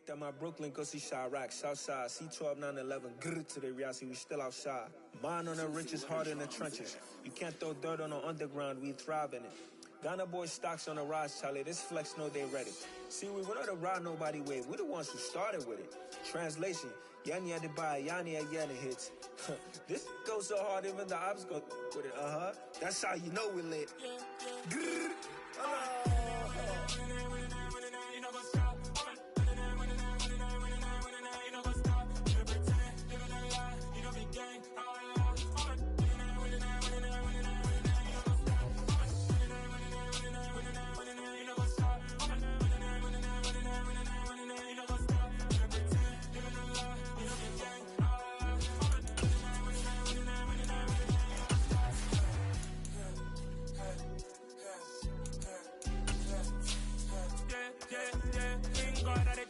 Looked at my Brooklyn, go see Chirac, Southside, C12, 911, grrr to the reality, we still outside. Mine on the riches, hard in the trenches. You can't throw dirt on the underground, we thrive in it. Ghana boys stocks on the rise, Charlie, this flex know they ready. See, we were not to ride nobody with, we the ones who started with it. Translation, Yanni had to buy, Yanni had Yanni hits. This goes so hard, even the ops go with it, That's how you know we lit. Grrr,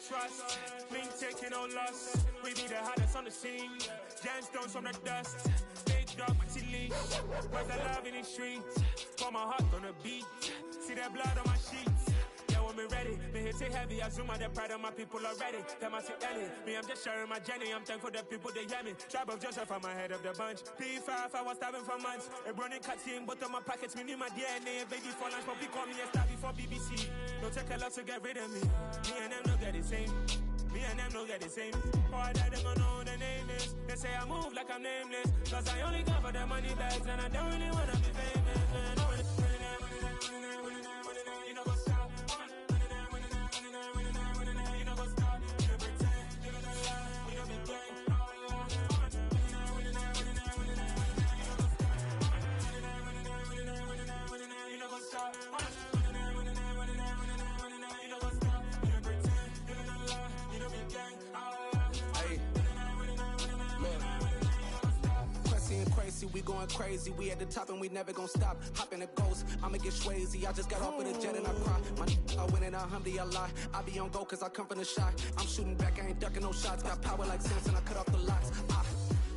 trust, me taking no loss. We be the hottest on the scene. Gemstones from the dust. Big dog, but she leash. Where's the love in the streets? Pour my heart on the beat. See that blood on my sheets. Yeah, when we ready, me hit it heavy. I zoom out the pride of my people already. Them I see Ellie. Me, I'm just sharing my journey. I'm thankful that people they hear me. Tribe of Joseph, I'm ahead of the bunch. P5, I was starving for months. A burning cutscene, but on my pockets, me need my DNA. Baby for lunch, but we call me a star before BBC. Don't take a lot to get rid of me. Me and them don't get the same. Me and them don't get the same. Oh, I died, them don't know who the name is. They say I move like I'm nameless. Cause I only come for the money bags and I don't really wanna be famous, man. You know what's up? You know what's up? You pretend, living a lie. We don't be gang. You know what's up? We going crazy, we at the top and we never gonna stop. Hop in a ghost, I'ma get swayzy. I just got off with a jet and I cry. My I win in a Humvee, I lie. I be on go cause I come from the shot. I'm shooting back, I ain't ducking no shots. Got power like Samson, I cut off the locks.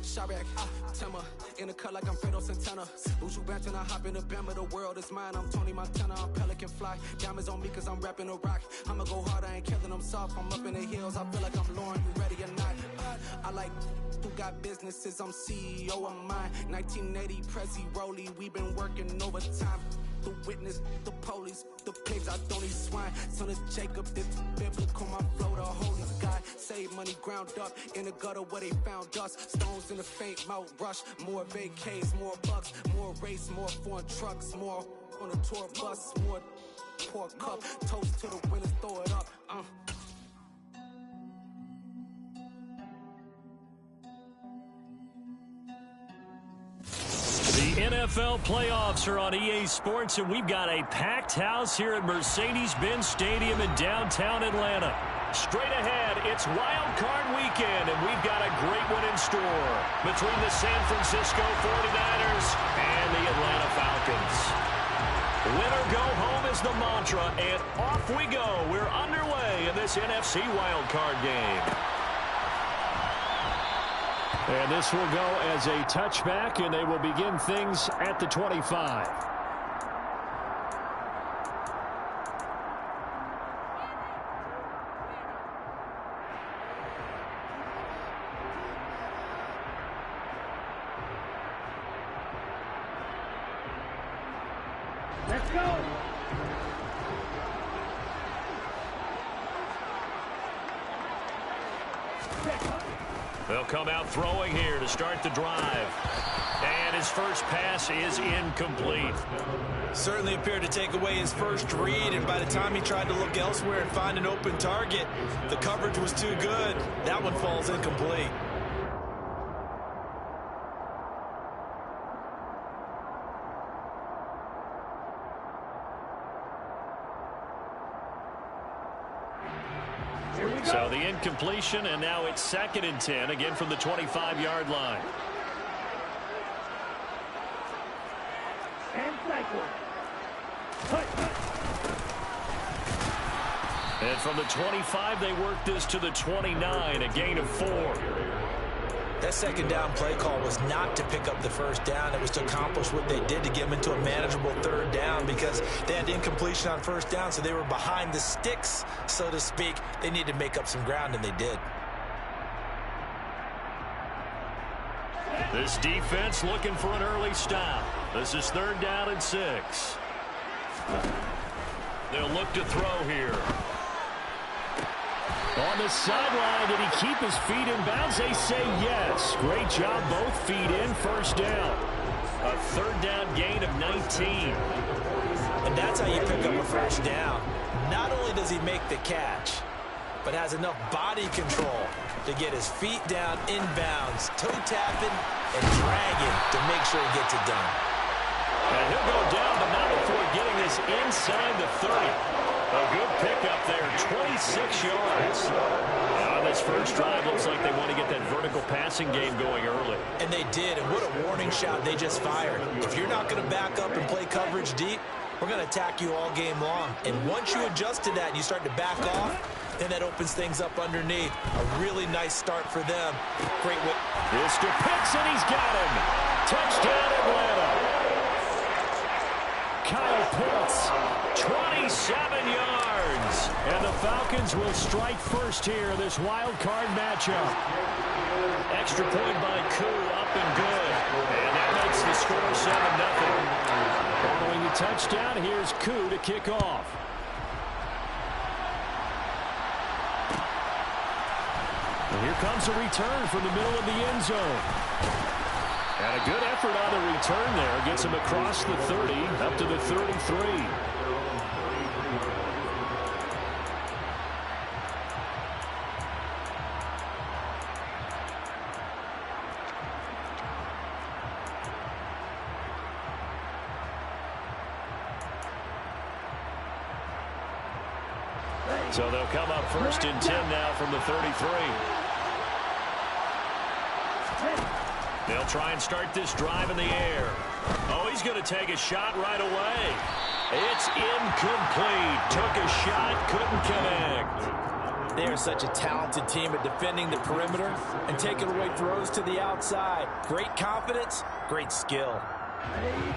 Chirac, Timber, in the cut like I'm Fredo Santana. Buju Banton, I hop in the Bama, the world is mine. I'm Tony Montana, I'm Pelican Fly. Diamonds on me cause I'm rapping a rock. I'ma go hard, I ain't killing them soft. I'm up in the hills, I feel like I'm Lauren, you ready or not? I like who got businesses, I'm CEO of mine. 1980 Prezi Rolly, we been working overtime. The witness, the police, the pigs, I don't eat swine. Son of Jacob, this biblical, my flow, the holy God. Save money ground up in the gutter where they found us. Stones in the faint Mount Rush. More vacays, more bucks, more race, more foreign trucks, more on a tour bus, more pour cup. Toast to the winners, throw it up. The NFL playoffs are on EA Sports, and we've got a packed house here at Mercedes-Benz Stadium in downtown Atlanta. Straight ahead, it's Wild Card Weekend, and we've got a great one in store between the San Francisco 49ers and the Atlanta Falcons. Win or go home is the mantra, and off we go. We're underway in this NFC Wild Card game. And this will go as a touchback, and they will begin things at the 25. Let's go! They'll come out throwing here to start the drive. And his first pass is incomplete. Certainly appeared to take away his first read, and by the time he tried to look elsewhere and find an open target, the coverage was too good. That one falls incomplete. So the incompletion, and now it's 2nd and 10, again from the 25-yard line. And cycle. And from the 25, they work this to the 29, a gain of 4. That second down play call was not to pick up the first down. It was to accomplish what they did to get them into a manageable third down because they had incompletion on first down, so they were behind the sticks, so to speak. They needed to make up some ground, and they did. This defense looking for an early stop. This is 3rd down and 6. They'll look to throw here. On the sideline, did he keep his feet in bounds? They say yes. Great job, both feet in, first down. A 3rd down gain of 19. And that's how you pick up a first down. Not only does he make the catch, but has enough body control to get his feet down inbounds, toe tapping and dragging to make sure he gets it done. And he'll go down, but not before getting this inside the 30. A good pickup there, 26 yards. On this first drive, looks like they want to get that vertical passing game going early. And they did, and what a warning shot they just fired. If you're not going to back up and play coverage deep, we're going to attack you all game long. And once you adjust to that and you start to back off, then that opens things up underneath. A really nice start for them. Great way. Mr. Pitts, and he's got him. Touchdown, Atlanta. Kyle Pitts, 27 yards. And the Falcons will strike first here, this wild card matchup. Extra point by Koo, up and good. And that makes the score 7-0. Following the touchdown, here's Koo to kick off. And here comes a return from the middle of the end zone. And a good effort on the return there. Gets him across the 30, up to the 33. So they'll come up 1st and 10 now from the 33. They'll try and start this drive in the air. Oh, he's going to take a shot right away. It's incomplete. Took a shot, couldn't connect. They are such a talented team at defending the perimeter and taking away throws to the outside. Great confidence, great skill.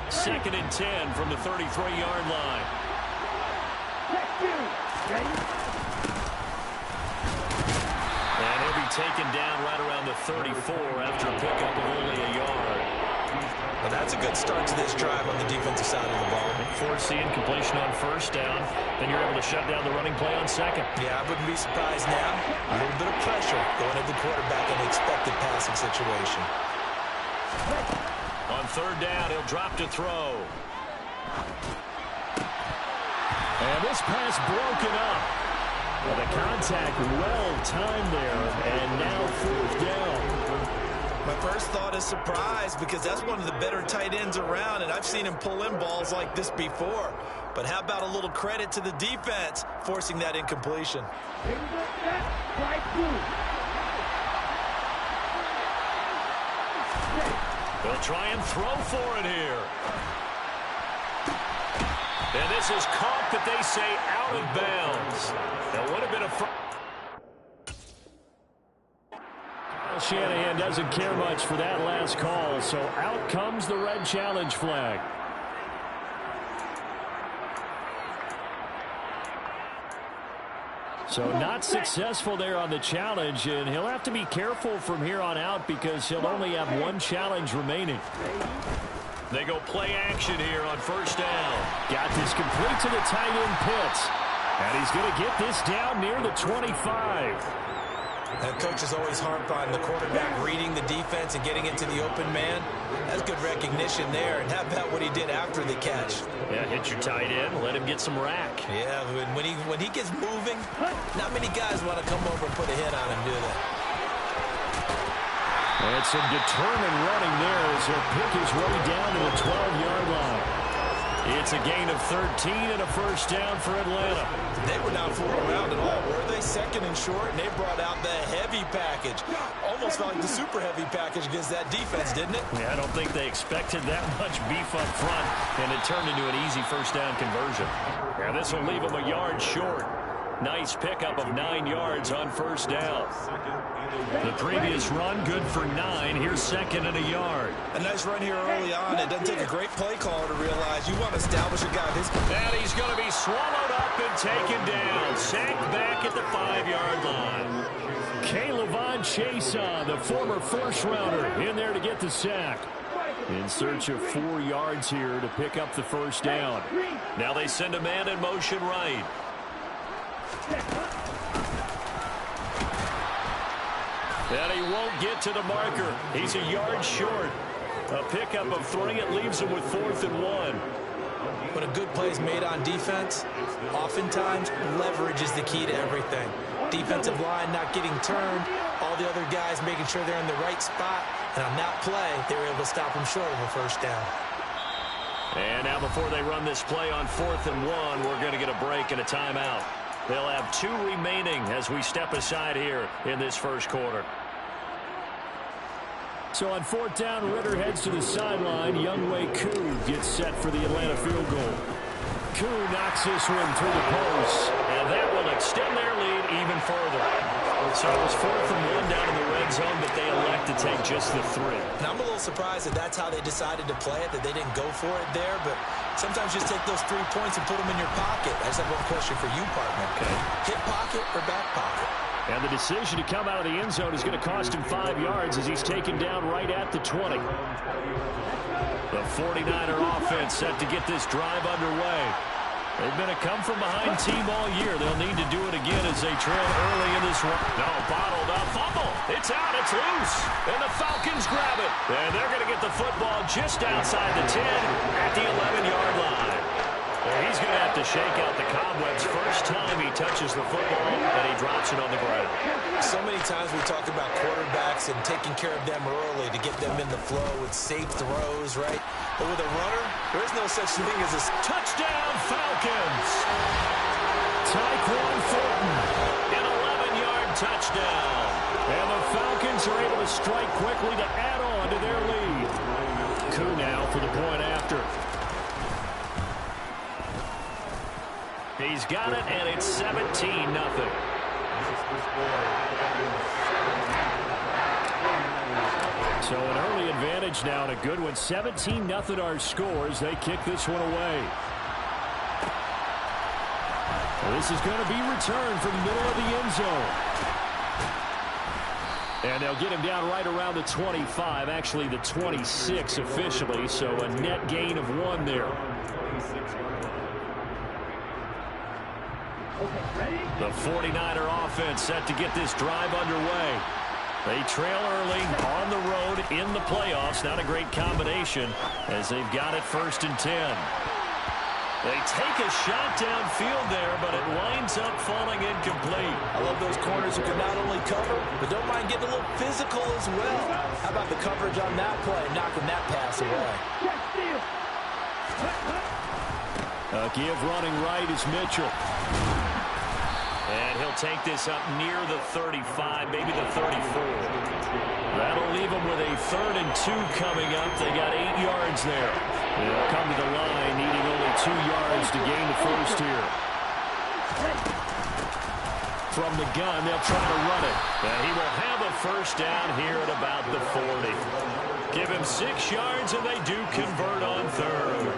2nd and 10 from the 33-yard line. And he'll be taken down right around the 34 after a pickup of only a yard. Well, that's a good start to this drive on the defensive side of the ball. Force the incompletion on 1st down. Then you're able to shut down the running play on 2nd. Yeah, I wouldn't be surprised now. A little bit of pressure going at the quarterback in the expected passing situation. On 3rd down, he'll drop to throw. And this pass broken up. Well, the contact well-timed there, and now 4th down. My first thought is surprise because that's one of the better tight ends around, and I've seen him pull in balls like this before. But how about a little credit to the defense forcing that incompletion? They'll try and throw for it here. And this is caught, that they say, out of bounds. That would have been a... Shanahan doesn't care much for that last call, so out comes the red challenge flag. So not successful there on the challenge, and he'll have to be careful from here on out because he'll only have 1 challenge remaining. They go play action here on 1st down. Got this complete to the tight end Pitts. And he's going to get this down near the 25. And coaches always harp on the quarterback reading the defense and getting into the open man. That's good recognition there. And how about what he did after the catch? Yeah, hit your tight end, let him get some rack. Yeah, when he gets moving, not many guys want to come over and put a hit on him, do they? And some determined running there as he'll pick his way down to the 12-yard line. It's a gain of 13 and a 1st down for Atlanta. They were not fooling around at all, were they? 2nd and short, and they brought out the heavy package. Almost felt like the super heavy package against that defense, didn't it? Yeah, I don't think they expected that much beef up front, and it turned into an easy 1st down conversion. Yeah, this will leave them a yard short. Nice pickup of 9 yards on first down. The previous run, good for 9. Here's second and a yard. A nice run here early on. It doesn't take a great play caller to realize you want to establish a guy of his. And he's going to be swallowed up and taken down. Sacked back at the 5-yard line. K'Lavon Chason, the former first-rounder, in there to get the sack. In search of 4 yards here to pick up the first down. Now they send a man in motion right. And he won't get to the marker. He's a yard short. A pickup of 3. It leaves him with 4th and 1. When a good play is made on defense, oftentimes leverage is the key to everything. Defensive line not getting turned, all the other guys making sure they're in the right spot, and on that play, they were able to stop him short of a first down. And now before they run this play on 4th and 1, we're going to get a break and a timeout. They'll have 2 remaining as we step aside here in this first quarter. So on 4th down, Ritter heads to the sideline. Younghoe Koo gets set for the Atlanta field goal. Koo knocks this one through the post, and that will extend their lead even further. So it was 4th and 1 down in the red zone, but they elect to take just the 3. And I'm a little surprised that that's how they decided to play it, that they didn't go for it there, but sometimes just take those 3 points and put them in your pocket. I just have one question for you, partner. Okay. Hip pocket or back pocket? And the decision to come out of the end zone is going to cost him 5 yards as he's taken down right at the 20. The 49er offense set to get this drive underway. They've been a come-from-behind team all year. They'll need to do it again as they trail early in this run. No, bottled up. Fumble. It's out. It's loose. And the Falcons grab it. And they're going to get the football just outside the 10 at the 11-yard line. He's going to have to shake out the cobwebs first time he touches the football, and he drops it on the ground. So many times we talk about quarterbacks and taking care of them early to get them in the flow with safe throws, right? But with a runner, there is no such thing as a touchdown Falcons. Tyquan Thornton, an 11-yard touchdown. And the Falcons are able to strike quickly to add on to their lead. Koo now for the point after. He's got it, and it's 17-0. So an early advantage now, and a good one. 17-0 our scores. They kick this one away. This is going to be returned from the middle of the end zone. And they'll get him down right around the 25, actually the 26 officially, so a net gain of 1 there. The 49er offense set to get this drive underway. They trail early on the road in the playoffs. Not a great combination as they've got it 1st and 10. They take a shot downfield there, but it winds up falling incomplete. I love those corners who can not only cover, but don't mind getting a little physical as well. How about the coverage on that play, knocking that pass away? Give running right is Mitchell. And he'll take this up near the 35, maybe the 34. That'll leave them with a 3rd and 2 coming up. They got 8 yards there. They'll come to the line, needing only 2 yards to gain the first here. From the gun, they'll try to run it. And he will have a first down here at about the 40. Give him 6 yards, and they do convert on 3rd.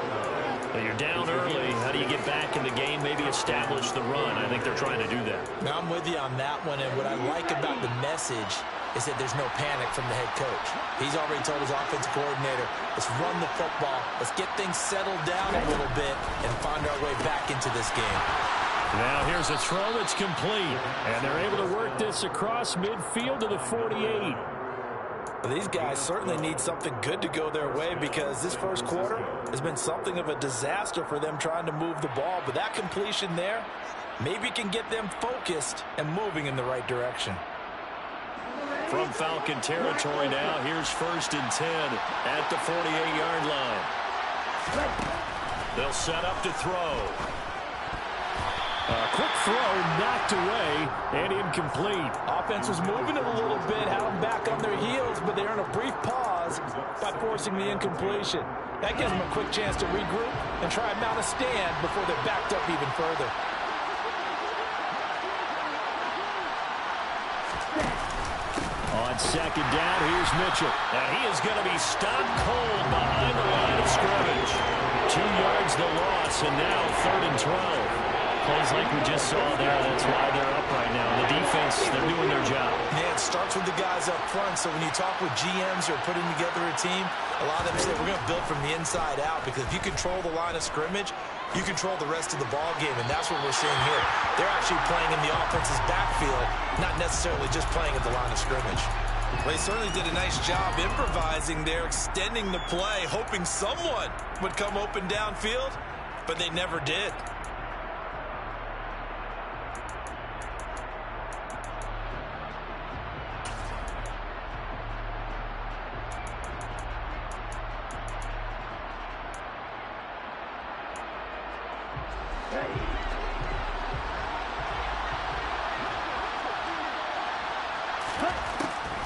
You're down early. How do you get back in the game? Maybe establish the run. I think they're trying to do that. Now, I'm with you on that one, and what I like about the message is that there's no panic from the head coach. He's already told his offensive coordinator, let's run the football, let's get things settled down a little bit, and find our way back into this game. Now here's a throw that's complete, and they're able to work this across midfield to the 48. Well, these guys certainly need something good to go their way because this first quarter has been something of a disaster for them trying to move the ball. But that completion there maybe can get them focused and moving in the right direction. From Falcon territory now, here's 1st and 10 at the 48-yard line. They'll set up to throw. A quick throw knocked away and incomplete. Offense was moving it a little bit, had them back on their heels, but they earn a brief pause by forcing the incompletion. That gives them a quick chance to regroup and try and mount a stand before they're backed up even further. On second down, here's Mitchell. And he is going to be stopped cold behind the line of scrimmage. 2 yards the loss, and now 3rd and 12. Plays like we just saw there. That's why they're up right now. The defense, they're doing their job. Yeah, it starts with the guys up front. So when you talk with GMs who are putting together a team, a lot of them say we're going to build from the inside out, because if you control the line of scrimmage, you control the rest of the ball game, and that's what we're seeing here. They're actually playing in the offense's backfield, not necessarily just playing at the line of scrimmage. Well, they certainly did a nice job improvising there, extending the play, hoping someone would come open downfield, but they never did.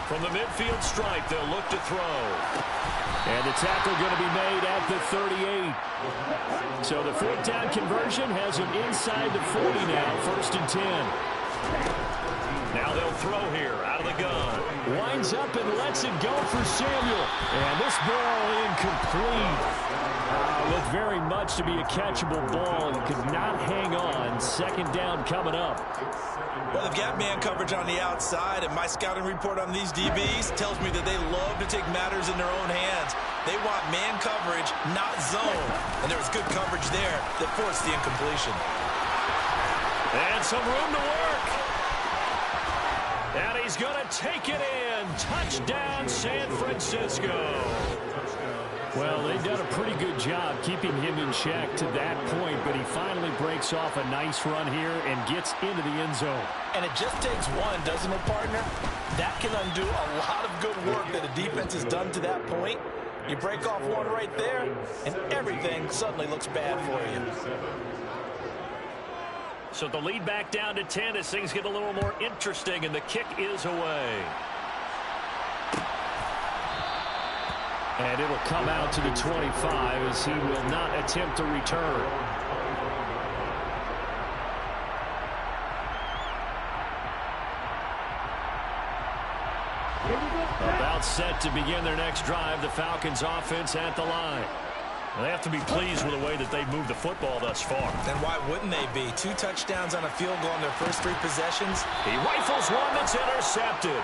From the midfield stripe, they'll look to throw. And the tackle going to be made at the 38. So the 4th down conversion has him inside the 40 now, 1st and 10. Now they'll throw here out of the gun. Winds up and lets it go for Samuel. And this ball incomplete. Looked very much to be a catchable ball. He could not hang on. 2nd down coming up. Well, they've got man coverage on the outside, and my scouting report on these DBs tells me that they love to take matters in their own hands. They want man coverage, not zone. And there was good coverage there that forced the incompletion. And some room to work. And he's going to take it in. Touchdown, San Francisco. Well, they've done a pretty good job keeping him in check to that point, but he finally breaks off a nice run here and gets into the end zone. And it just takes one, doesn't it, partner? That can undo a lot of good work that a defense has done to that point. You break off one right there, and everything suddenly looks bad for you. So the lead back down to 10 as things get a little more interesting, and the kick is away. And it'll come out to the 25 as he will not attempt to return. About set to begin their next drive, the Falcons offense at the line. They have to be pleased with the way that they've moved the football thus far. And why wouldn't they be? 2 touchdowns on a field goal in their first 3 possessions. He rifles one that's intercepted.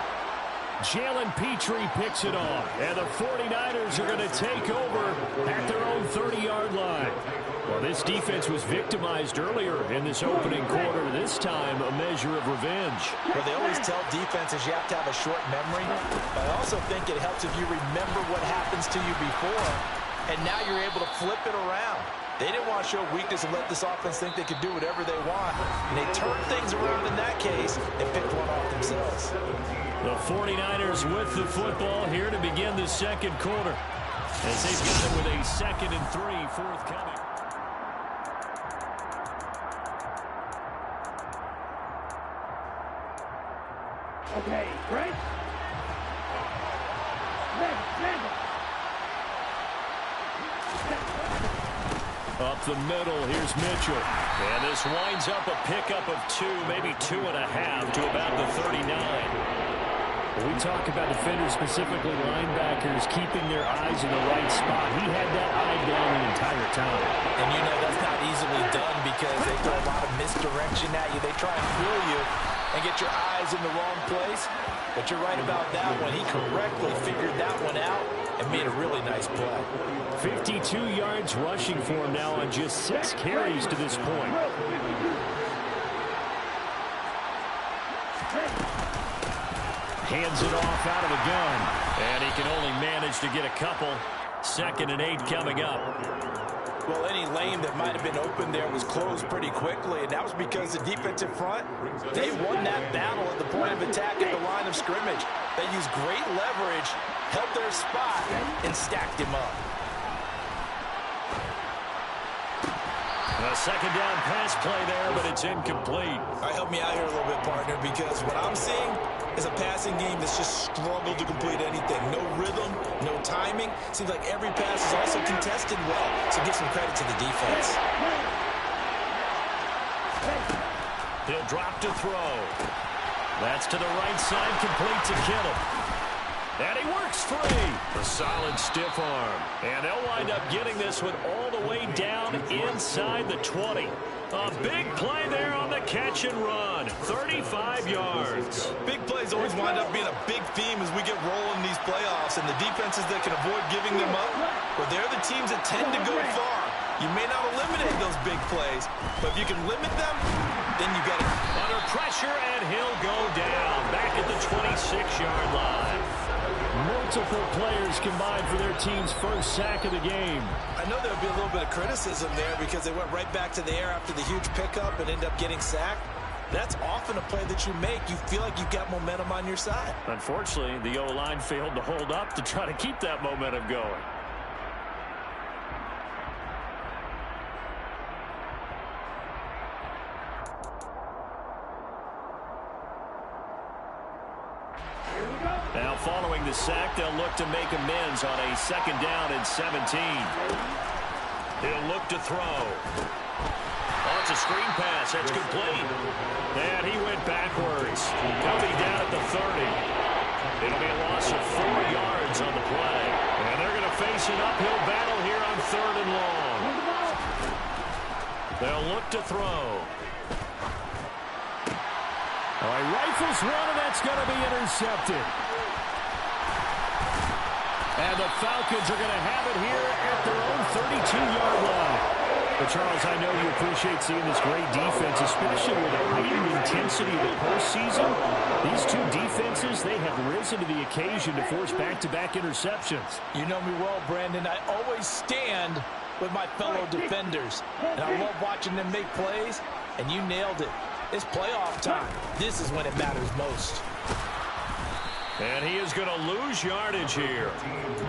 Jalen Petrie picks it off, and the 49ers are going to take over at their own 30-yard line. Well, this defense was victimized earlier in this opening quarter. This time, a measure of revenge. Well, they always tell defenses you have to have a short memory, but I also think it helps if you remember what happens to you before, and now you're able to flip it around. They didn't want to show weakness and let this offense think they could do whatever they want, and they turned things around in that case and picked one off themselves. The 49ers with the football here to begin the second quarter, as they've got it with a 2nd and 3 forthcoming. Okay, right? Up the middle, here's Mitchell. And this winds up a pickup of 2, maybe 2.5 to about the 39. When we talk about defenders, specifically linebackers, keeping their eyes in the right spot, he had that eye down the entire time. And you know that's not easily done because they throw a lot of misdirection at you. They try and fool you and get your eyes in the wrong place. But you're right about that one. He correctly figured that one out and made a really nice play. 52 yards rushing for him now on just 6 carries to this point. Hands it off out of the gun. And he can only manage to get a couple. 2nd and 8 coming up. Well, any lane that might have been open there was closed pretty quickly, and that was because the defensive front, they won that battle at the point of attack at the line of scrimmage. They used great leverage, held their spot, and stacked him up. A 2nd down pass play there, but it's incomplete. All right, help me out here a little bit, partner, because what I'm seeing is a passing game that's just struggled to complete anything. No rhythm, no timing. Seems like every pass is also contested well, so give some credit to the defense. He'll drop to throw. That's to the right side, complete to Kittle. And he works free. A solid stiff arm. And they'll wind up getting this one all the way down inside the 20. A big play there on the catch and run. 35 yards. Big plays always wind up being a big theme as we get rolling in these playoffs. And the defenses that can avoid giving them up, well, they're the teams that tend to go far. You may not eliminate those big plays, but if you can limit them, then you got it. Under pressure, and he'll go down. Back at the 26-yard line. Multiple players combined for their team's first sack of the game. I know there'll be a little bit of criticism there because they went right back to the air after the huge pickup and end up getting sacked. That's often a play that you make. You feel like you've got momentum on your side. Unfortunately, the O-line failed to hold up to try to keep that momentum going. Now following the sack, they'll look to make amends on a 2nd down and 17. He'll look to throw. Oh, it's a screen pass. That's complete. And he went backwards. He'll be down at the 30. It'll be a loss of 4 yards on the play. And they're going to face an uphill battle here on 3rd and long. They'll look to throw. All right, rifles one, and that's going to be intercepted. And the Falcons are going to have it here at their own 32-yard line. But, Charles, I know you appreciate seeing this great defense, especially with the heightened intensity of the postseason. These two defenses, they have risen to the occasion to force back-to-back interceptions. You know me well, Brandon. I always stand with my fellow defenders. And I love watching them make plays, and you nailed it. It's playoff time. This is when it matters most. And he is going to lose yardage here.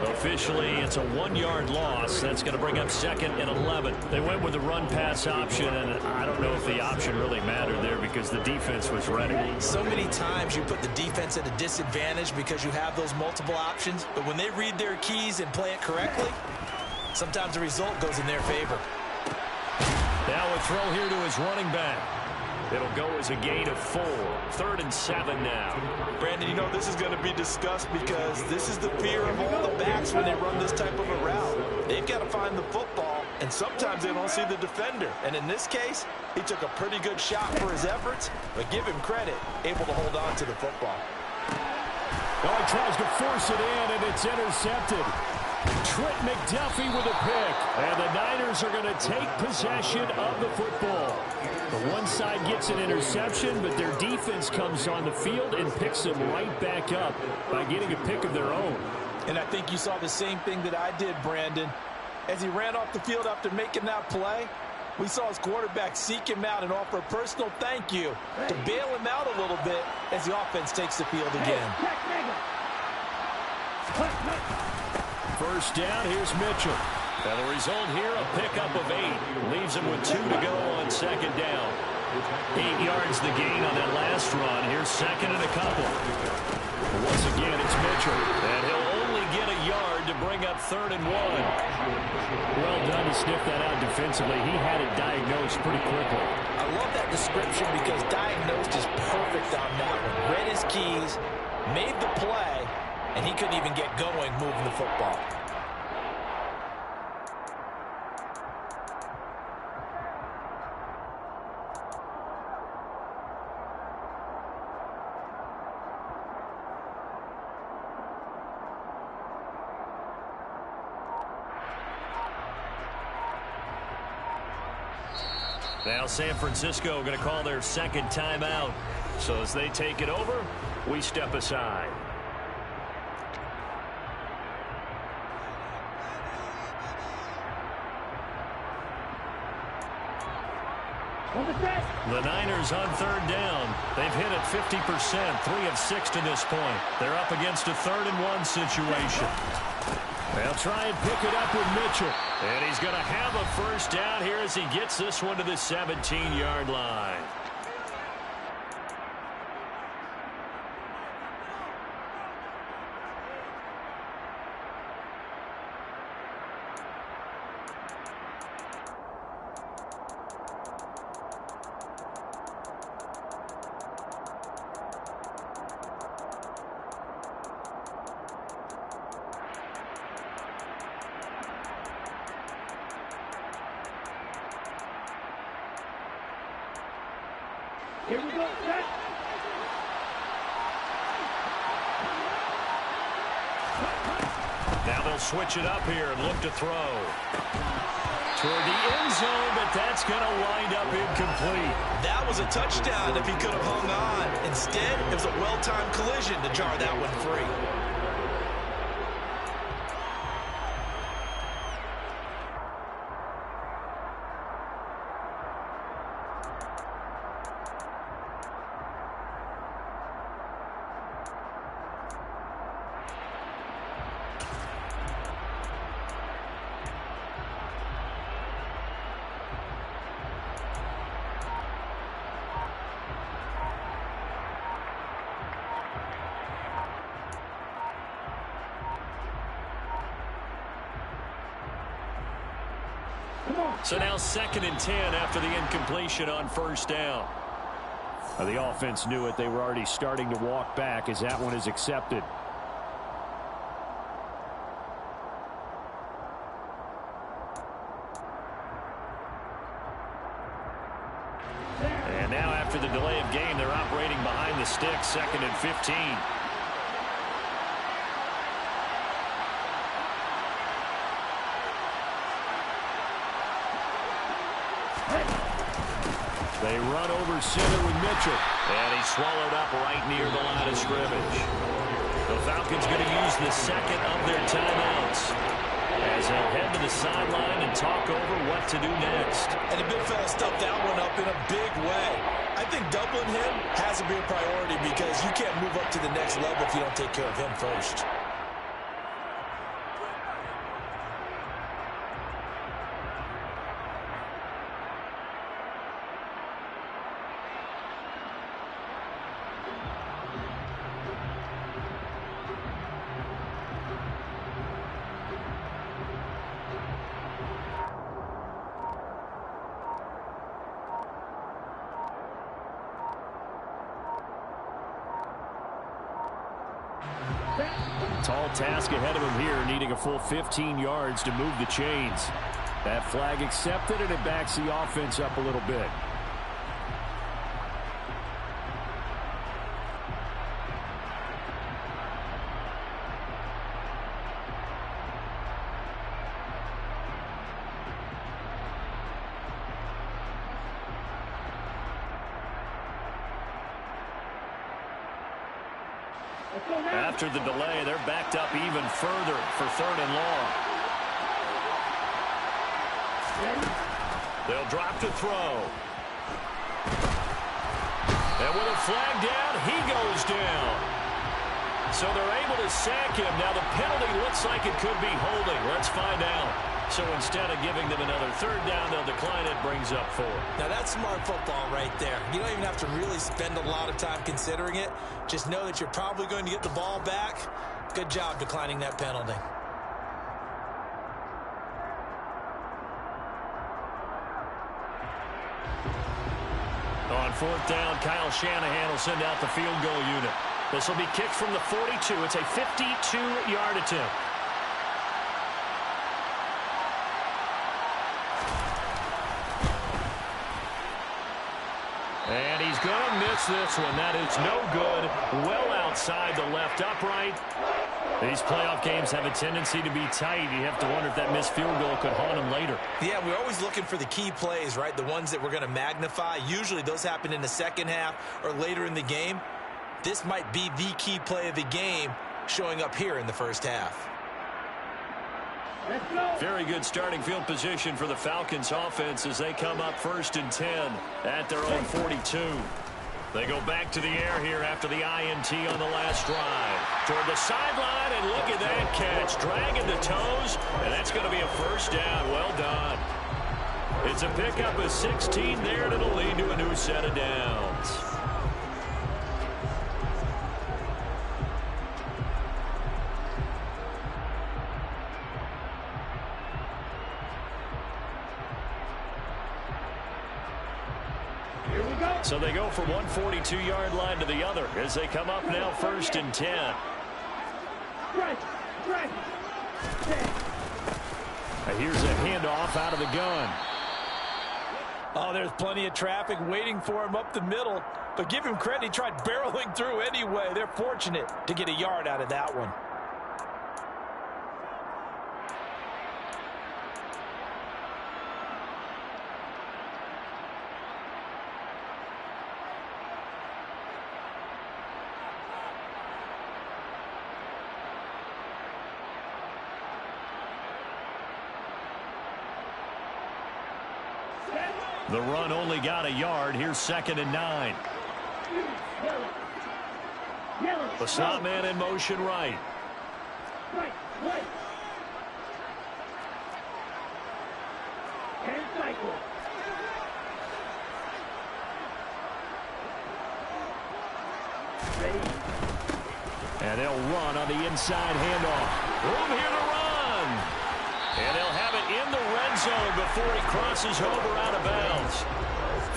Officially, it's a 1-yard loss. That's going to bring up 2nd and 11. They went with the run-pass option, and I don't know if the option really mattered there because the defense was ready. So many times you put the defense at a disadvantage because you have those multiple options, but when they read their keys and play it correctly, sometimes the result goes in their favor. Now a throw here to his running back. It'll go as a gain of 4. 3rd and 7 now. Brandon, you know this is going to be discussed because this is the fear of all the backs when they run this type of a route. They've got to find the football, and sometimes they don't see the defender. And in this case, he took a pretty good shot for his efforts, but give him credit, able to hold on to the football. Well, he tries to force it in, and it's intercepted. Trent McDuffie with a pick. And the Niners are going to take possession of the football. The one side gets an interception, but their defense comes on the field and picks them right back up by getting a pick of their own. And I think you saw the same thing that I did, Brandon. As he ran off the field after making that play, we saw his quarterback seek him out and offer a personal thank you to bail him out a little bit as the offense takes the field again. First down, here's Mitchell. And the result here, a pickup of 8. Leaves him with 2 to go on 2nd down. 8 yards the gain on that last run. Here's 2nd and a couple. Once again, it's Mitchell. And he'll only get a yard to bring up 3rd and 1. Well done to sniff that out defensively. He had it diagnosed pretty quickly. I love that description because diagnosed is perfect on that one. Read his keys, made the play, and he couldn't even get going moving the football. Now San Francisco going to call their 2nd timeout. So as they take it over, we step aside. The Niners on 3rd down. They've hit it 50%, 3 of 6 to this point. They're up against a 3rd and 1 situation. They'll try and pick it up with Mitchell. And he's going to have a first down here as he gets this one to the 17-yard line. Here we go. Set. Now they'll switch it up here and look to throw. Toward the end zone, but that's going to wind up incomplete. That was a touchdown if he could have hung on. Instead, it was a well-timed collision to jar that one free. So now 2nd and 10 after the incompletion on first down. The offense knew it. They were already starting to walk back as that one is accepted. And now after the delay of game, they're operating behind the sticks, 2nd and 15. They run over center with Mitchell. And he's swallowed up right near the line of scrimmage. The Falcons going to use the second of their timeouts as they'll head to the sideline and talk over what to do next. And the big fella stuffed that one up in a big way. I think doubling him has to be a priority because you can't move up to the next level if you don't take care of him first. Tall task ahead of him here, needing a full 15 yards to move the chains. That flag accepted, and it backs the offense up a little bit. After the delay, they're backed up even further for 3rd and long. They'll drop to throw. And with a flag down, he goes down. So they're able to sack him. Now the penalty looks like it could be holding. Let's find out. So instead of giving them another 3rd down, they'll decline it, brings up 4. Now that's smart football right there. You don't even have to really spend a lot of time considering it. Just know that you're probably going to get the ball back. Good job declining that penalty. On 4th down, Kyle Shanahan will send out the field goal unit. This will be kicked from the 42. It's a 52-yard attempt. And he's going to miss this one. That is no good. Well outside the left upright. These playoff games have a tendency to be tight. You have to wonder if that missed field goal could haunt him later. Yeah, we're always looking for the key plays, right? The ones that we're going to magnify. Usually those happen in the second half or later in the game. This might be the key play of the game showing up here in the first half. Very good starting field position for the Falcons offense as they come up 1st and 10 at their own 42. They go back to the air here after the INT on the last drive. Toward the sideline, and look at that catch. Dragging the toes, and that's going to be a 1st down. Well done. It's a pickup of 16 there, and it'll lead to a new set of downs. So they go from one 42-yard line to the other as they come up now 1st and 10. Here's a handoff out of the gun. Oh, there's plenty of traffic waiting for him up the middle. But give him credit, he tried barreling through anyway. They're fortunate to get a yard out of that one. The run only got a yard. Here's 2nd and 9. The slot man in motion right. And cycle. Ready. And they'll run on the inside handoff. Room here to run. And they'll have it in the red zone before he crosses over out of bounds.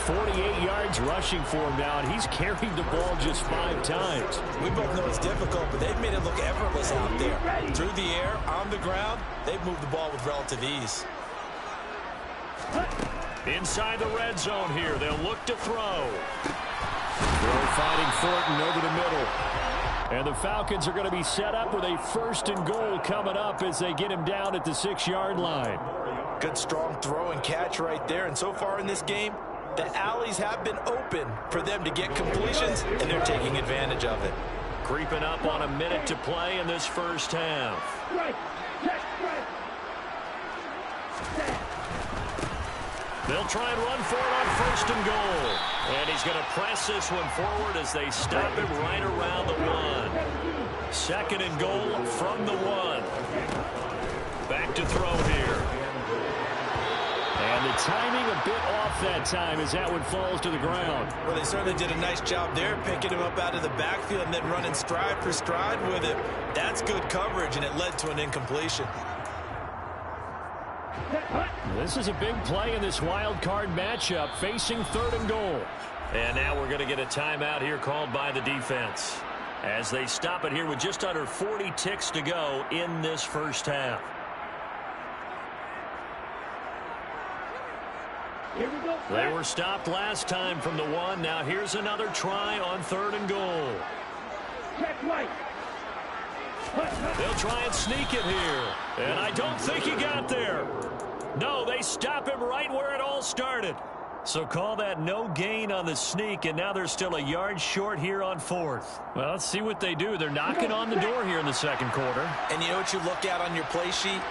48 yards rushing for him now, and he's carried the ball just 5 times. We both know it's difficult, but they've made it look effortless out there. Through the air, on the ground, they've moved the ball with relative ease. Inside the red zone here, they'll look to throw. Throw finding Thornton over the middle. And the Falcons are going to be set up with a 1st and goal coming up as they get him down at the 6-yard line. Good strong throw and catch right there. And so far in this game, the alleys have been open for them to get completions, and they're taking advantage of it. Creeping up on a minute to play in this first half. They'll try and run for it on 1st and goal. And he's going to press this one forward as they stop him right around the 1. 2nd and goal from the 1. Back to throw here. And the timing a bit off that time as that one falls to the ground. Well, they certainly did a nice job there, picking him up out of the backfield and then running stride for stride with it. That's good coverage, and it led to an incompletion. This is a big play in this wild card matchup, facing 3rd and goal. And now we're going to get a timeout here called by the defense as they stop it here with just under 40 ticks to go in this first half. Here we go. They were stopped last time from the 1. Now here's another try on 3rd and goal. Check right. They'll try and sneak it here. And I don't think he got there. No, they stop him right where it all started. So call that no gain on the sneak, and now they're still a yard short here on 4th. Well, let's see what they do. They're knocking on the door here in the 2nd quarter. And you know what you look at on your play sheet?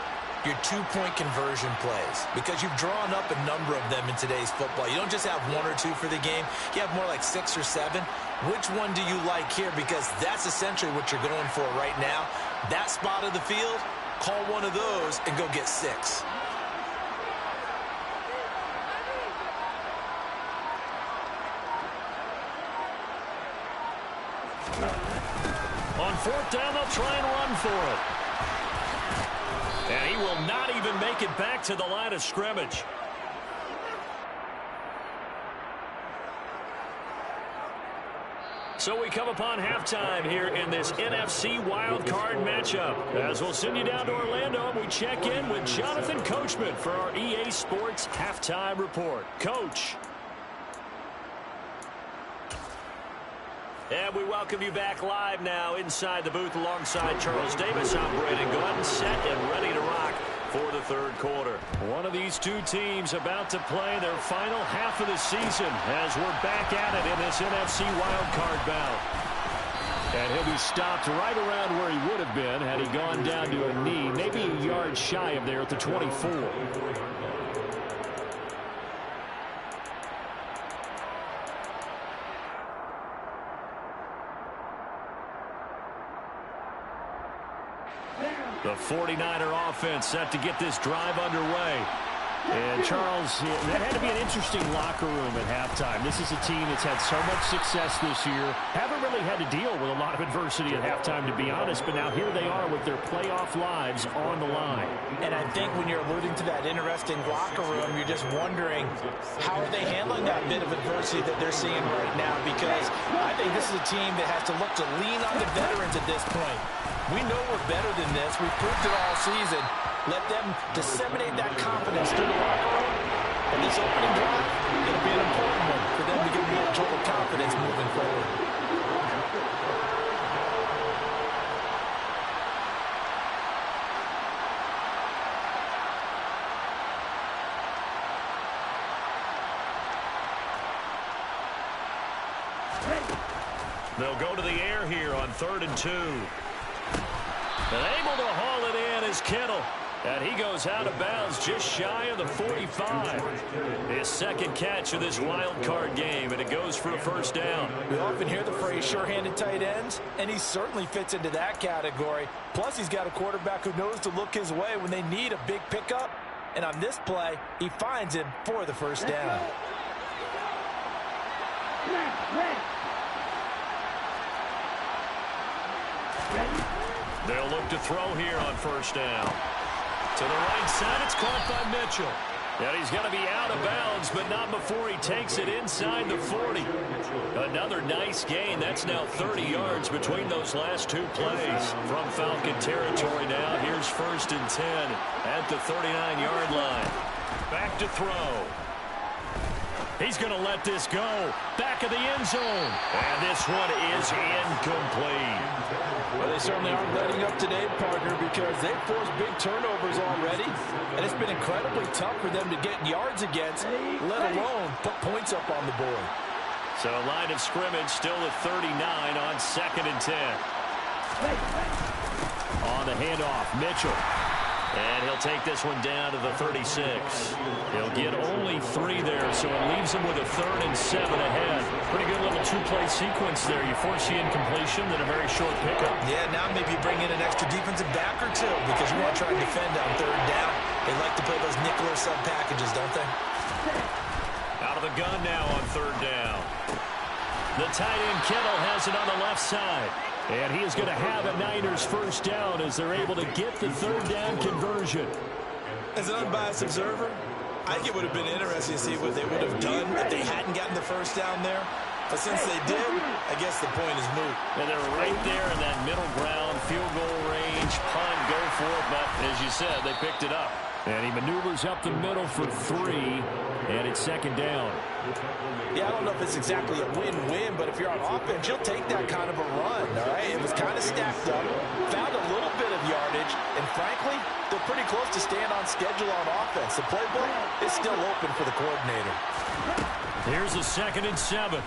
Your 2-point conversion plays, because you've drawn up a number of them in today's football. You don't just have 1 or 2 for the game. You have more like 6 or 7. Which one do you like here? Because that's essentially what you're going for right now. That spot of the field, call one of those and go get 6. On 4th down, they'll try and run for it. And he will not even make it back to the line of scrimmage. So we come upon halftime here in this NFC wildcard matchup. As we'll send you down to Orlando, and we check in with Jonathan Coachman for our EA Sports Halftime Report. Coach. And we welcome you back live now inside the booth alongside Charles Davis. I'm Brandon Gordon, set and ready to rock for the 3rd quarter. One of these 2 teams about to play their final half of the season as we're back at it in this NFC wildcard bout. And he'll be stopped right around where he would have been had he gone down to a knee, maybe a yard shy of there at the 24. The 49er offense set to get this drive underway. And, Charles, that had to be an interesting locker room at halftime. This is a team that's had so much success this year. Haven't really had to deal with a lot of adversity at halftime, to be honest. But now here they are with their playoff lives on the line. And I think when you're alluding to that interesting locker room, you're just wondering how are they handling that bit of adversity that they're seeing right now? Because I think this is a team that has to look to lean on the veterans at this point. We know we're better than this. We've proved it all season. Let them disseminate that confidence through the locker room, And this opening drive, it'll be an important one for them to get more total confidence moving forward. They'll go to the air here on 3rd and 2. And able to haul it in is Kittle. And he goes out of bounds just shy of the 45. His second catch of this wild card game, and it goes for a first down. We often hear the phrase sure-handed tight ends, and he certainly fits into that category. Plus, he's got a quarterback who knows to look his way when they need a big pickup. And on this play, he finds him for the first down. They'll look to throw here on first down. To the right side, it's caught by Mitchell. And he's going to be out of bounds, but not before he takes it inside the 40. Another nice gain. That's now 30 yards between those last two plays. From Falcon territory now, here's 1st and 10 at the 39-yard line. Back to throw. He's going to let this go. Back of the end zone. And this one is incomplete. Well, they certainly aren't letting up today, partner, because they've forced big turnovers already. And it's been incredibly tough for them to get yards against, let alone put points up on the board. So line of scrimmage still at 39 on 2nd and 10. On the handoff, Mitchell. And he'll take this one down to the 36. He'll get only 3 there, so it leaves him with a 3rd and 7 ahead. Pretty good little two-play sequence there. You force the incompletion, then a very short pickup. Yeah, now maybe you bring in an extra defensive back or two because you want to try and defend on 3rd down. They like to play those nickel or sub packages, don't they? Out of the gun now on 3rd down. The tight end Kittle has it on the left side. And he is going to have a Niners first down as they're able to get the 3rd down conversion. As an unbiased observer, I think it would have been interesting to see what they would have done if they hadn't gotten the first down there. But since they did, I guess the point is moot. And they're right there in that middle ground, field goal range, punt, go for it. But as you said, they picked it up. And he maneuvers up the middle for 3, and it's 2nd down. Yeah, I don't know if it's exactly a win-win, but if you're on offense, you'll take that kind of a run, all right? It was kind of stacked up, found a little bit of yardage, and frankly, they're pretty close to staying on schedule on offense. The playbook is still open for the coordinator. Here's a 2nd and 7.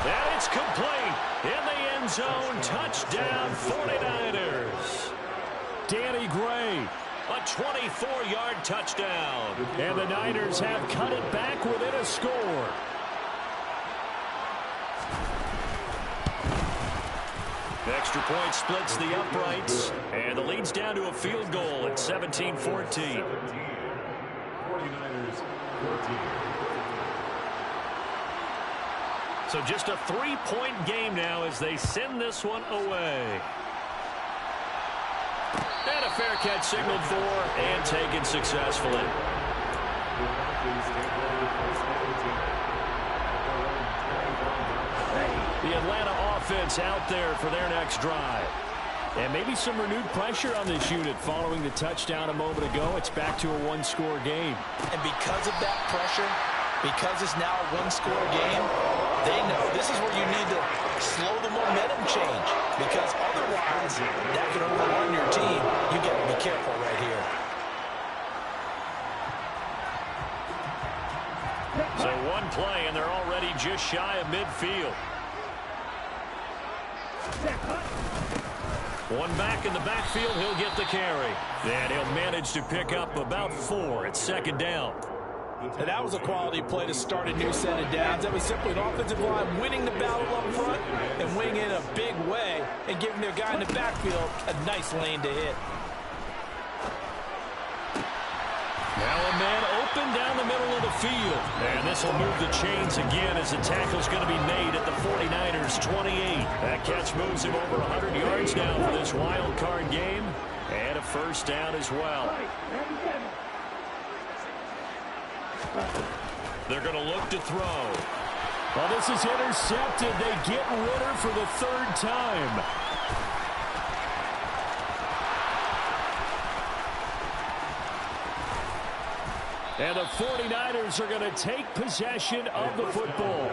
And it's complete. In the end zone, touchdown 49ers. Danny Gray, a 24-yard touchdown. And the Niners have cut it back within a score. Extra point splits the uprights, and the lead's down to a field goal at 17-14. 49ers 14. So just a 3-point game now as they send this one away. And a fair catch signaled for and taken successfully. The Atlanta offense out there for their next drive. And maybe some renewed pressure on this unit following the touchdown a moment ago. It's back to a one-score game. And because of that pressure, because it's now a one-score game, they know this is where you need to slow the momentum change. Because otherwise, that can overrun your team. You got to be careful right here. So one play, and they're already just shy of midfield. One back in the backfield, he'll get the carry. And he'll manage to pick up about 4 at 2nd down. And that was a quality play to start a new set of downs. That was simply an offensive line winning the battle up front and winning in a big way and giving their guy in the backfield a nice lane to hit. Now a man open down the middle of the field. And this will move the chains again as the tackle's going to be made at the 49ers 28. That catch moves him over 100 yards now for this wild card game. And a first down as well. They're going to look to throw. Well, this is intercepted. They get Ritter for the 3rd time. And the 49ers are going to take possession of the football.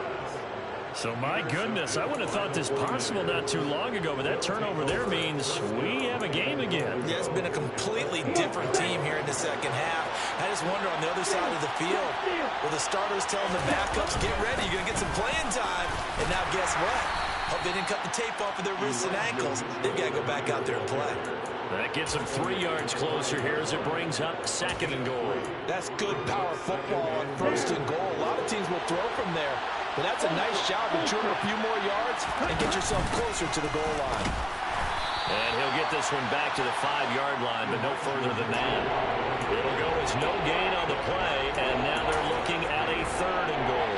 So, my goodness, I wouldn't have thought this possible not too long ago, but that turnover there means we have a game again. Yeah, it's been a completely different team here in the second half. I just wonder on the other side of the field, will the starters telling the backups, get ready, you're going to get some playing time. And now guess what? Hope they didn't cut the tape off of their wrists and ankles. They've got to go back out there and play. That gets them 3 yards closer here as it brings up 2nd and goal. That's good power football on 1st and goal. A lot of teams will throw from there. But that's a nice job to turn a few more yards and get yourself closer to the goal line. And he'll get this one back to the 5-yard line, but no further than that. It'll go as no gain on the play, and now they're looking at a 3rd and goal.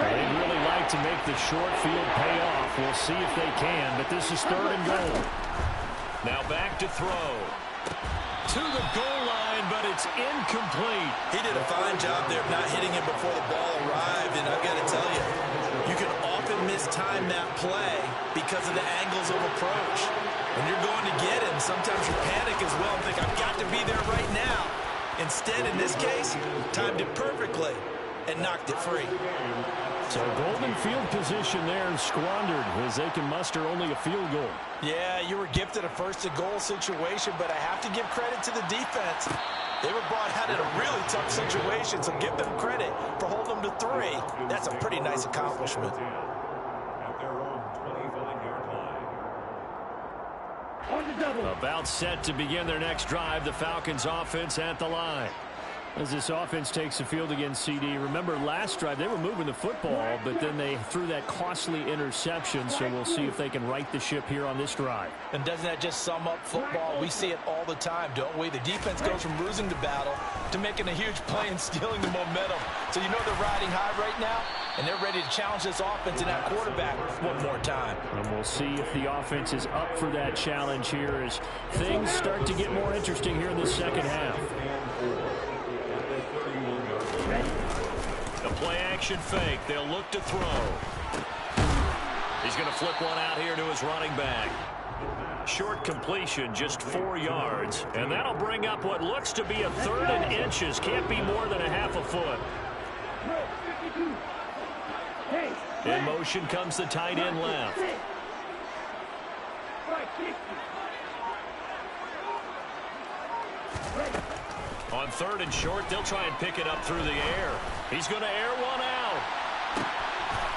They'd really like to make the short field pay off. We'll see if they can, but this is 3rd and goal. Now back to throw. To the goal line, but it's incomplete. He did a fine job there of not hitting him before the ball arrived, and I've got to tell you, you can often mistime that play because of the angles of approach. When you're going to get him, sometimes you panic as well and think, I've got to be there right now. Instead, in this case, timed it perfectly and knocked it free. So golden field position there squandered as they can muster only a field goal. Yeah, you were gifted a 1st and goal situation, but I have to give credit to the defense. They were brought out in a really tough situation, so give them credit for holding them to 3. That's a pretty nice accomplishment. About set to begin their next drive, the Falcons offense at the line. As this offense takes the field against CD. Remember, last drive, they were moving the football, but then they threw that costly interception, so we'll see if they can right the ship here on this drive. And doesn't that just sum up football? We see it all the time, don't we? The defense goes from losing the battle to making a huge play and stealing the momentum. So you know they're riding high right now, and they're ready to challenge this offense and that quarterback one more time. And we'll see if the offense is up for that challenge here as things start to get more interesting here in the second half. The play-action fake. They'll look to throw. He's going to flip one out here to his running back. Short completion, just 4 yards. And that'll bring up what looks to be a 3rd and inches. Can't be more than a half a foot. In motion comes the tight end left. On 3rd and short, they'll try and pick it up through the air. He's going to air one out.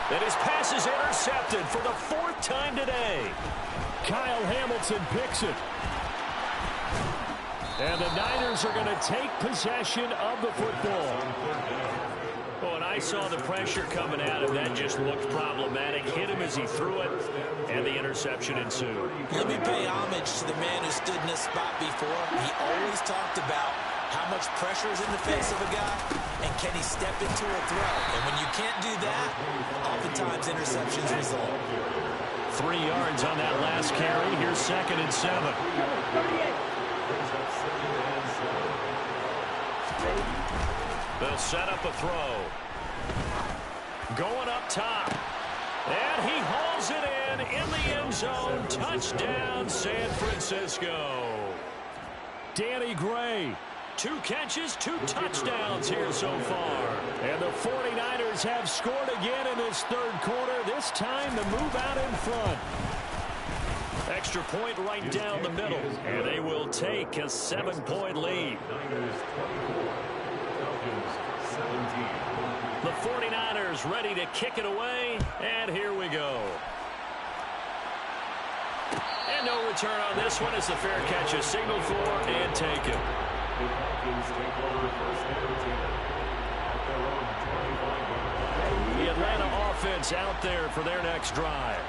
And his pass is intercepted for the 4th time today. Kyle Hamilton picks it. And the Niners are going to take possession of the football. Oh, and I saw the pressure coming at him. That just looked problematic. Hit him as he threw it, and the interception ensued. Let me pay homage to the man who stood in this spot before. He always talked about how much pressure is in the face of a guy, and can he step into a throw? And when you can't do that, oftentimes interceptions result. 3 yards on that last carry. Here's 2nd and 7. They'll set up a throw. Going up top. And he hauls it in the end zone. Touchdown, San Francisco. Danny Gray. 2 catches, 2 touchdowns here so far. And the 49ers have scored again in this 3rd quarter. This time to move out in front. Extra point right down the middle. And they will take a 7-point lead. The 49ers ready to kick it away. And here we go. And no return on this one as the fair catch is signaled for and taken. The Atlanta offense out there for their next drive.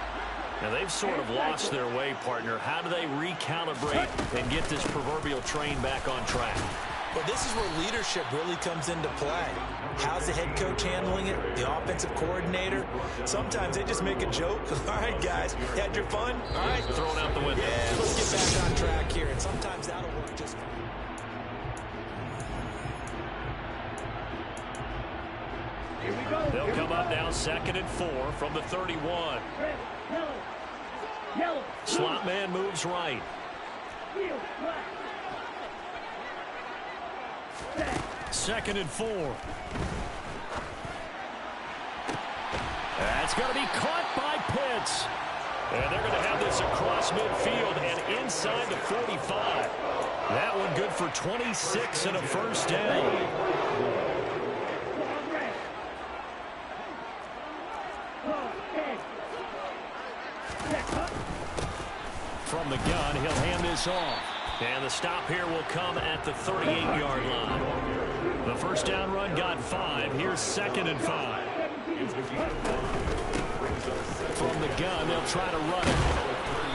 Now, they've sort of lost their way, partner. How do they recalibrate and get this proverbial train back on track? Well, this is where leadership really comes into play. How's the head coach handling it? The offensive coordinator? Sometimes they just make a joke. All right, guys, had your fun? All right. Thrown out the window. Yeah, let's get back on track here. And sometimes that'll work just fine. They'll come up now 2nd and 4 from the 31. Slot man moves right. 2nd and 4. That's going to be caught by Pitts. And they're going to have this across midfield and inside the 45. That one good for 26 and a first down. From the gun, he'll hand this off. And the stop here will come at the 38-yard line. The first down run got 5. Here's 2nd and 5. From the gun, they'll try to run it.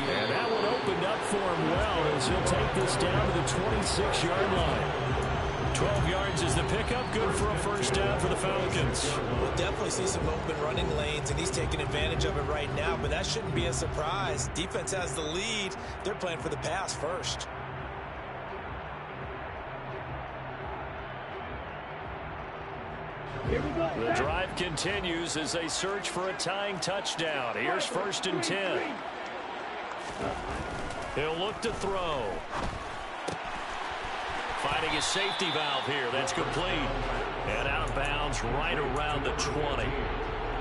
And that one opened up for him well as he'll take this down to the 26-yard line. 12 yards is the pickup. Good for a first down for the Falcons. We'll definitely see some open running lanes, and he's taking advantage of it right now, but that shouldn't be a surprise. Defense has the lead. They're playing for the pass first. The drive continues as they search for a tying touchdown. Here's 1st and 10. He'll look to throw. Finding his safety valve here. That's complete. And out of bounds right around the 20.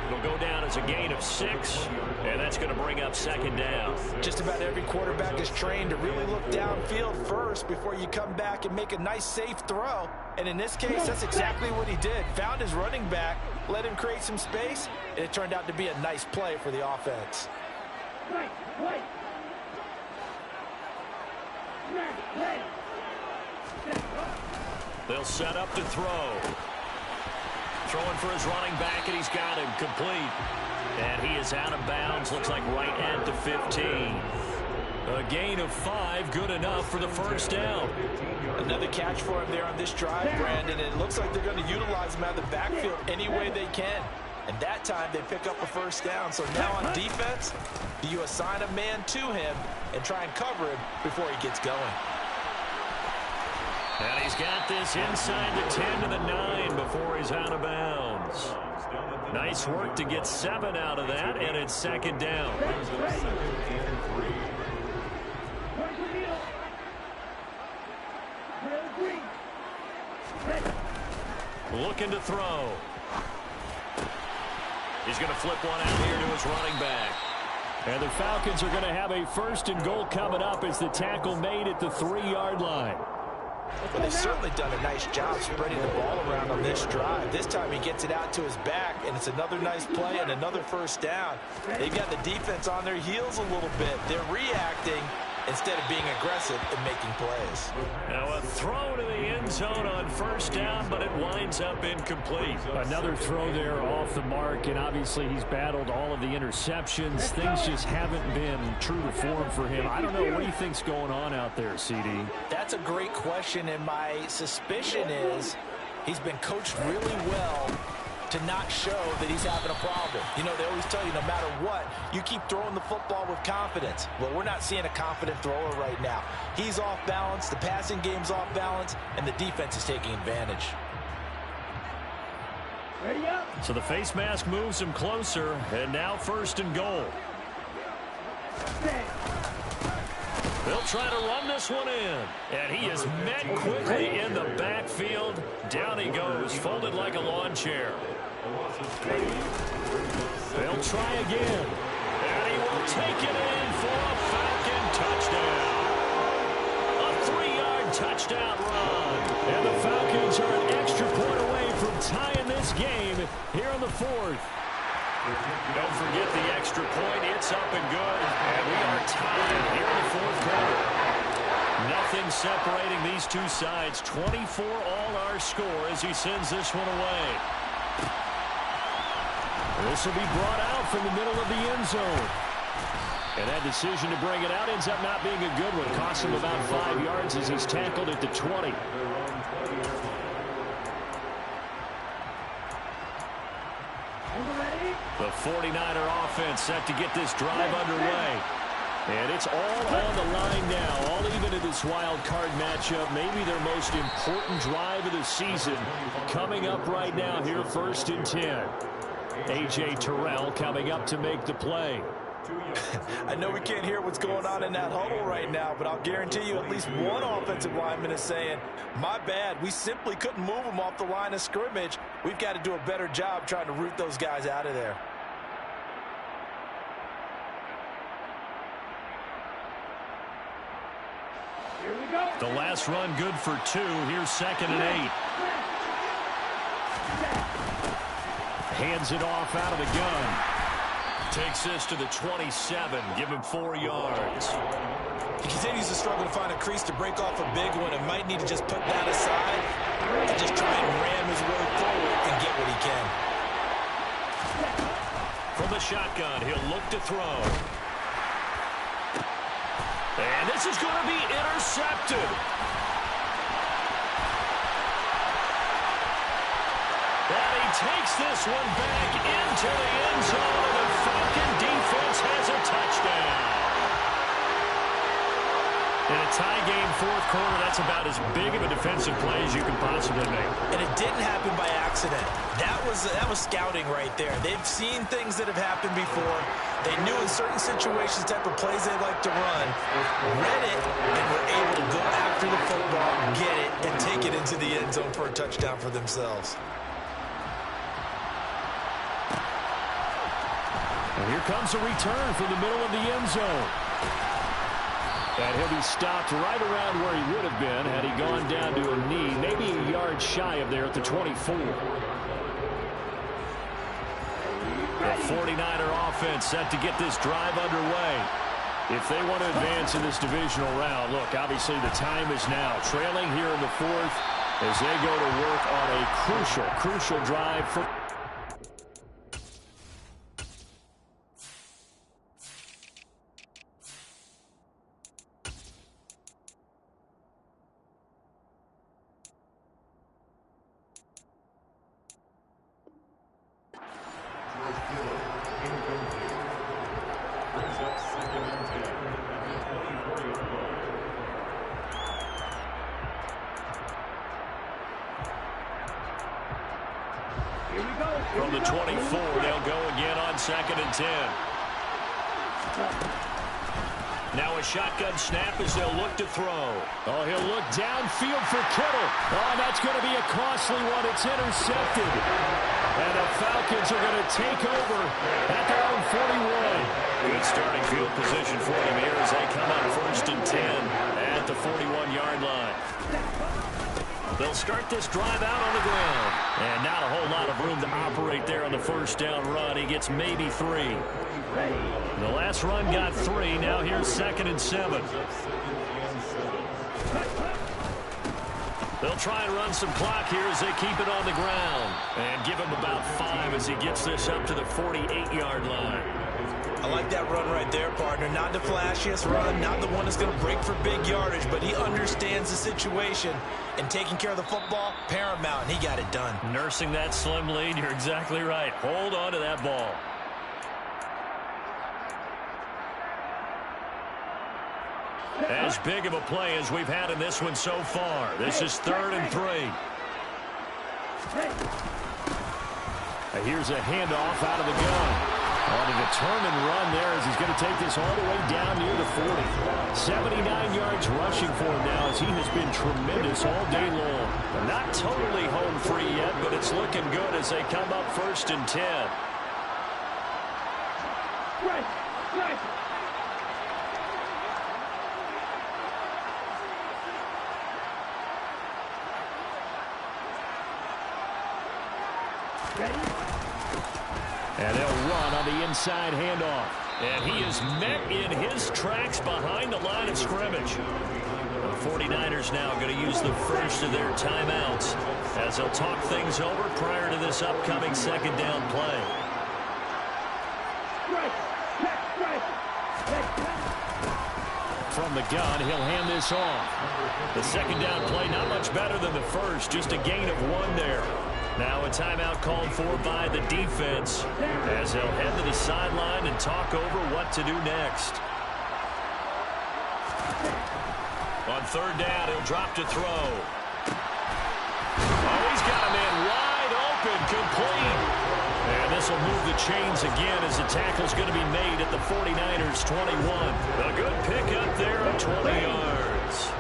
It'll go down as a gain of 6, and that's going to bring up 2nd down. Just about every quarterback is trained to really look downfield first before you come back and make a nice, safe throw. And in this case, that's exactly what he did. Found his running back, let him create some space, and it turned out to be a nice play for the offense. They'll set up to throw. Throwing for his running back, and he's got him complete. And he is out of bounds, looks like right at the 15. A gain of 5, good enough for the first down. Another catch for him there on this drive, Brandon. And it looks like they're going to utilize him out of the backfield any way they can. And that time they pick up a first down. So now on defense, do you assign a man to him and try and cover him before he gets going? And he's got this inside the 10 to the 9 before he's out of bounds. Nice work to get 7 out of that, and it's 2nd down. Looking to throw. He's going to flip one out here to his running back. And the Falcons are going to have a 1st and goal coming up as the tackle made at the 3-yard line. Well, they've certainly done a nice job spreading the ball around on this drive. This time he gets it out to his back, and it's another nice play and another first down. They've got the defense on their heels a little bit. They're reacting instead of being aggressive and making plays. Now a throw to the end zone on 1st down, but it winds up incomplete. Another throw there off the mark, and obviously he's battled all of the interceptions. Things just haven't been true to form for him. I don't know, what do you think's going on out there, CD? That's a great question, and my suspicion is he's been coached really well to not show that he's having a problem. You know, they always tell you no matter what, you keep throwing the football with confidence. Well, we're not seeing a confident thrower right now. He's off balance, the passing game's off balance, and the defense is taking advantage. Ready up. So the face mask moves him closer, and now 1st and goal. They'll try to run this one in. And he is met quickly in the backfield. Down he goes, folded like a lawn chair. They'll try again. And he will take it in for a Falcon touchdown. A 3-yard touchdown run. And the Falcons are an extra point away from tying this game here in the 4th. Don't forget the extra point. It's up and good. And we are tied here in the 4th quarter. Nothing separating these two sides. 24 all our score as he sends this one away. This will be brought out from the middle of the end zone. And that decision to bring it out ends up not being a good one. Costs him about 5 yards as he's tackled at the 20. The 49er offense set to get this drive underway. And it's all on the line now, all even in this wild card matchup. Maybe their most important drive of the season coming up right now here, 1st and 10. A.J. Terrell coming up to make the play. I know we can't hear what's going on in that huddle right now, but I'll guarantee you at least one offensive lineman is saying, my bad, we simply couldn't move them off the line of scrimmage. We've got to do a better job trying to root those guys out of there. Here we go. The last run good for 2. Here's 2nd and 8. Hands it off out of the gun. Takes this to the 27. Give him 4 yards. He continues to struggle to find a crease to break off a big one and might need to just put that aside and just try and ram his way forward and get what he can. From the shotgun, he'll look to throw. And this is going to be intercepted. And he takes this one back into the end zone, and the Falcon defense has a touchdown. In a tie game, 4th quarter, that's about as big of a defensive play as you can possibly make. And it didn't happen by accident. That was scouting right there. They've seen things that have happened before. They knew in certain situations the type of plays they like to run, read it, and were able to go after the football, get it, and take it into the end zone for a touchdown for themselves. And here comes a return from the middle of the end zone. And he'll be stopped right around where he would have been had he gone down to a knee, maybe a yard shy of there at the 24. The 49er offense set to get this drive underway. If they want to advance in this divisional round, look, obviously the time is now. Trailing here in the 4th as they go to work on a crucial drive for... From the 24, they'll go again on 2nd and 10. Now a shotgun snap as they'll look to throw. Oh, he'll look downfield for Kittle. Oh, that's going to be a costly one. It's intercepted. And the Falcons are going to take over at their own 41. Good starting field position for them here as they come up 1st and 10 at the 41-yard line. They'll start this drive out on the ground. And not a whole lot of room to operate there on the 1st down run. He gets maybe 3. The last run got 3. Now here's 2nd and 7. They'll try and run some clock here as they keep it on the ground. And give him about 5 as he gets this up to the 48-yard line. I like that run right there, partner. Not the flashiest run, not the one that's going to break for big yardage, but he understands the situation, and taking care of the football, paramount, and he got it done. Nursing that slim lead, you're exactly right. Hold on to that ball. As big of a play as we've had in this one so far. This is 3rd and 3. Here's a handoff out of the gun. On a determined run there as he's going to take this all the way down near the 40. 79 yards rushing for him now as he has been tremendous all day long. Not totally home free yet, but it's looking good as they come up 1st and 10. Right. And they'll run on the inside handoff. And he is met in his tracks behind the line of scrimmage. The 49ers now going to use the first of their timeouts as they'll talk things over prior to this upcoming 2nd down play. From the gun, he'll hand this off. The 2nd down play not much better than the first, just a gain of 1 there. Now a timeout called for by the defense as they'll head to the sideline and talk over what to do next. On 3rd down, he'll drop to throw. Oh, he's got a man wide open, complete. And this This will move the chains again as the tackle's going to be made at the 49ers 21. A good pickup there of 20 yards.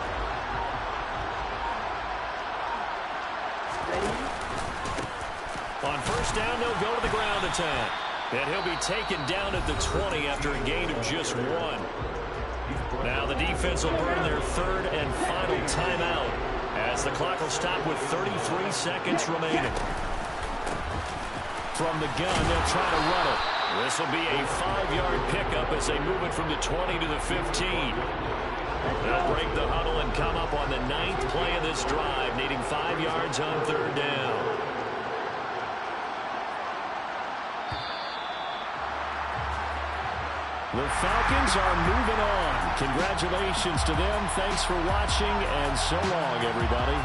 On first down, they'll go to the ground attack. And he'll be taken down at the 20 after a gain of just 1. Now the defense will burn their third and final timeout as the clock will stop with 33 seconds remaining. From the gun, they'll try to run it. This will be a 5-yard pickup as they move it from the 20 to the 15. They'll break the huddle and come up on the 9th play of this drive, needing 5 yards on third down. The Falcons are moving on. Congratulations to them. Thanks for watching, and so long, everybody.